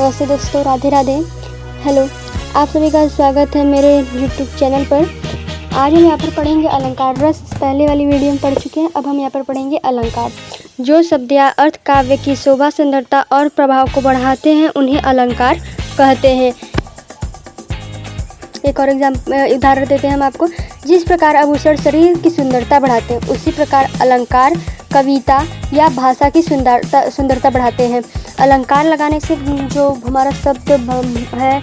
नमस्ते दोस्तों, राधे राधे। हेलो, आप सभी का स्वागत है मेरे यूट्यूब चैनल पर। आज हम यहाँ पर पढ़ेंगे अलंकार रस। पहले वाली वीडियो में पढ़ चुके हैं, अब हम यहाँ पर पढ़ेंगे अलंकार। जो शब्द या अर्थ काव्य की शोभा, सुंदरता और प्रभाव को बढ़ाते हैं उन्हें अलंकार कहते हैं। एक और उदाहरण देते हैं हम आपको। जिस प्रकार आभूषण शरीर की सुंदरता बढ़ाते हैं, उसी प्रकार अलंकार कविता या भाषा की सुंदरता बढ़ाते हैं। अलंकार लगाने से जो हमारा शब्द है,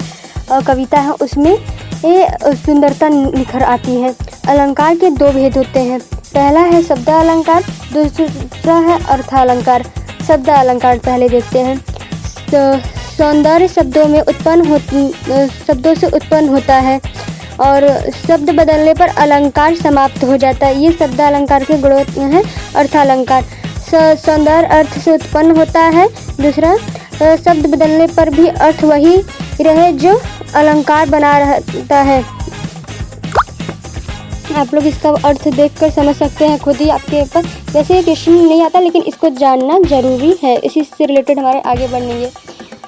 कविता है, उसमें सुंदरता निखर आती है। अलंकार के दो भेद होते हैं। पहला है शब्द अलंकार, दूसरा है अर्थ अलंकार। शब्द अलंकार पहले देखते हैं। सौंदर्य शब्दों से उत्पन्न होता है और शब्द बदलने पर अलंकार समाप्त हो जाता है। ये शब्द अलंकार के गुण हैं। अर्थ अलंकार सौंदर्य अर्थ से उत्पन्न होता है। दूसरा, शब्द बदलने पर भी अर्थ वही रहे जो अलंकार बना रहता है। आप लोग इसका अर्थ देखकर समझ सकते हैं खुद ही आपके ऊपर। वैसे ये क्वेश्चन नहीं आता, लेकिन इसको जानना जरूरी है, इसी से रिलेटेड हमारे आगे बढ़ेंगे।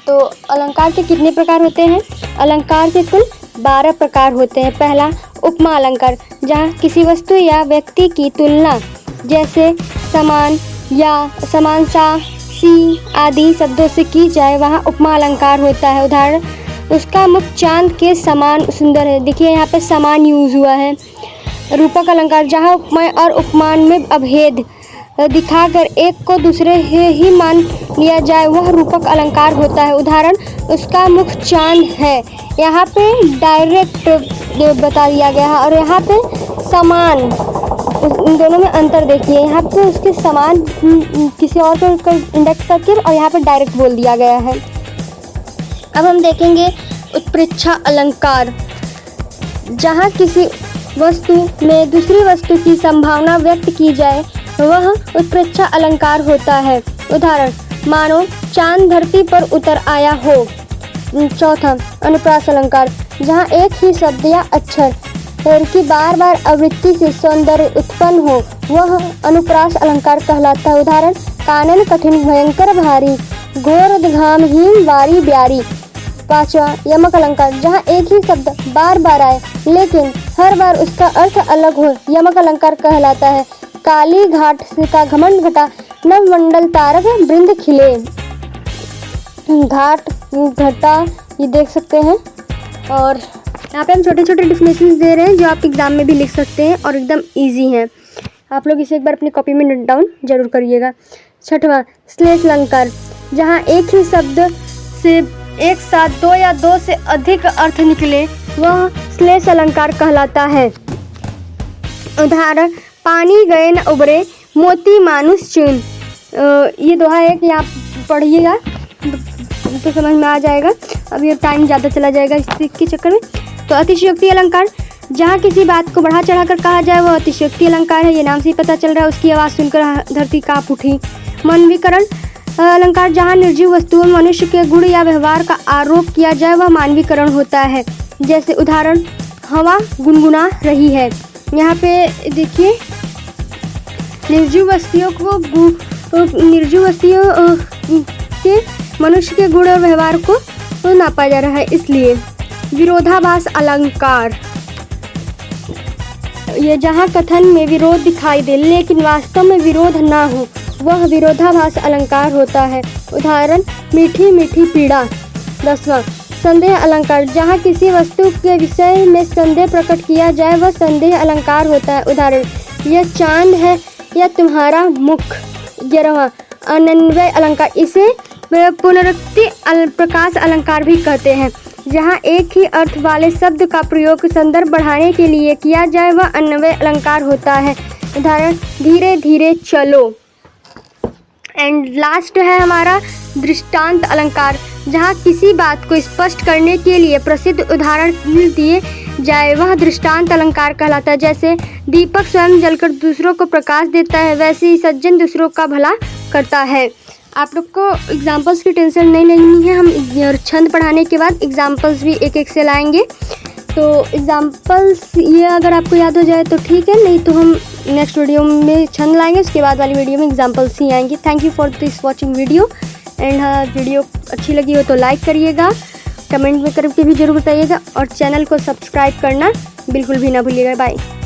तो अलंकार के कितने प्रकार होते हैं? अलंकार के कुल 12 प्रकार होते हैं। पहला, उपमा अलंकार, जहाँ किसी वस्तु या व्यक्ति की तुलना जैसे समान या समान सा, सी आदि शब्दों से की जाए, वहाँ उपमा अलंकार होता है। उदाहरण, उसका मुख चांद के समान सुंदर है। देखिए यहाँ पे समान यूज़ हुआ है। रूपक अलंकार, जहाँ उपमेय और उपमान में अभेद दिखाकर एक को दूसरे ही मान लिया जाए, वह रूपक अलंकार होता है। उदाहरण, उसका मुख चांद है। यहाँ पे डायरेक्ट बता दिया गया है और यहाँ पे समान, इन दोनों में अंतर देखिए। यहाँ पे उसके समान किसी और को इंडेक्स करके और यहाँ पे डायरेक्ट बोल दिया गया है। अब हम देखेंगे उत्प्रेक्षा अलंकार, जहाँ किसी वस्तु में दूसरी वस्तु की संभावना व्यक्त की जाए, वह उत्प्रेक्षा अलंकार होता है। उदाहरण, मानो चांद धरती पर उतर आया हो। चौथा, अनुप्रास अलंकार, जहाँ एक ही शब्द या अक्षर की बार बार आवृत्ति से सौंदर्य उत्पन्न हो, वह अनुप्रास अलंकार कहलाता है। उदाहरण, कानन कठिन भयंकर भारी, घोर घामहीन वारी ब्यारी। पांचवा, यमक अलंकार, जहाँ एक ही शब्द बार बार आए लेकिन हर बार उसका अर्थ अलग हो, यमक अलंकार कहलाता है। काली घाट का घमंड घटा, नवमंडल तारक वृंद खिले। घाट घटा ये देख सकते हैं, और यहाँ पे हम छोटे छोटे डेफिनेशंस दे रहे हैं जो आप एग्जाम में भी लिख सकते हैं और एकदम इजी हैं। आप लोग इसे एक बार अपनी कॉपी में नोट डाउन जरूर करिएगा। छठवां, श्लेष अलंकार, जहाँ एक ही शब्द से एक साथ दो या दो से अधिक अर्थ निकले, वह श्लेष अलंकार कहलाता है। उदाहरण, पानी गए न उबरे, मोती मानुष चून। ये दोहा है कि आप पढ़िएगा तो समझ में आ जाएगा। अब ये टाइम ज़्यादा चला जाएगा इसके चक्कर में। तो अतिशयोक्ति अलंकार, जहाँ किसी बात को बढ़ा चढ़ाकर कहा जाए, वह अतिशयोक्ति अलंकार है। ये नाम से ही पता चल रहा है, उसकी आवाज़ सुनकर धरती काँप उठी। मानवीकरण अलंकार, जहाँ निर्जीव वस्तुओं में मनुष्य के गुण या व्यवहार का आरोप किया जाए, वह मानवीकरण होता है। जैसे उदाहरण, हवा गुनगुना रही है। यहाँ पे देखिए, निर्जीव वस्तुओं के मनुष्य के गुण और व्यवहार को नापा जा रहा है, इसलिए। विरोधाभास अलंकार, ये जहाँ कथन में विरोध दिखाई दे लेकिन वास्तव में विरोध ना हो, वह विरोधाभास अलंकार होता है। उदाहरण, मीठी मीठी पीड़ा। 10वां, संदेह अलंकार, जहाँ किसी वस्तु के विषय में संदेह प्रकट किया जाए, वह संदेह अलंकार होता है। उदाहरण, यह चांद है या तुम्हारा मुख। 11वां, अन्वय अलंकार, इसे पुनरुक्ति प्रकाश अलंकार भी कहते हैं। जहाँ एक ही अर्थ वाले शब्द का प्रयोग संदर्भ बढ़ाने के लिए किया जाए, वह अन्वय अलंकार होता है। उदाहरण, धीरे धीरे चलो। एंड लास्ट है हमारा दृष्टांत अलंकार, जहाँ किसी बात को स्पष्ट करने के लिए प्रसिद्ध उदाहरण दिए जाए, वह दृष्टांत अलंकार कहलाता है। जैसे दीपक स्वयं जलकर दूसरों को प्रकाश देता है, वैसे ही सज्जन दूसरों का भला करता है। आप लोग को एग्जाम्पल्स की टेंशन नहीं लेनी है, हम छंद पढ़ाने के बाद एग्जाम्पल्स भी एक एक से लाएंगे। तो एग्जाम्पल्स ये अगर आपको याद हो जाए तो ठीक है, नहीं तो हम नेक्स्ट वीडियो में छंद लाएंगे, उसके बाद वाली वीडियो में एग्जाम्पल्स ही आएंगे। Thank you for this watching video. And हाँ, वीडियो अच्छी लगी हो तो लाइक करिएगा, कमेंट में करके भी ज़रूर बताइएगा और चैनल को सब्सक्राइब करना बिल्कुल भी ना भूलिएगा। बाय।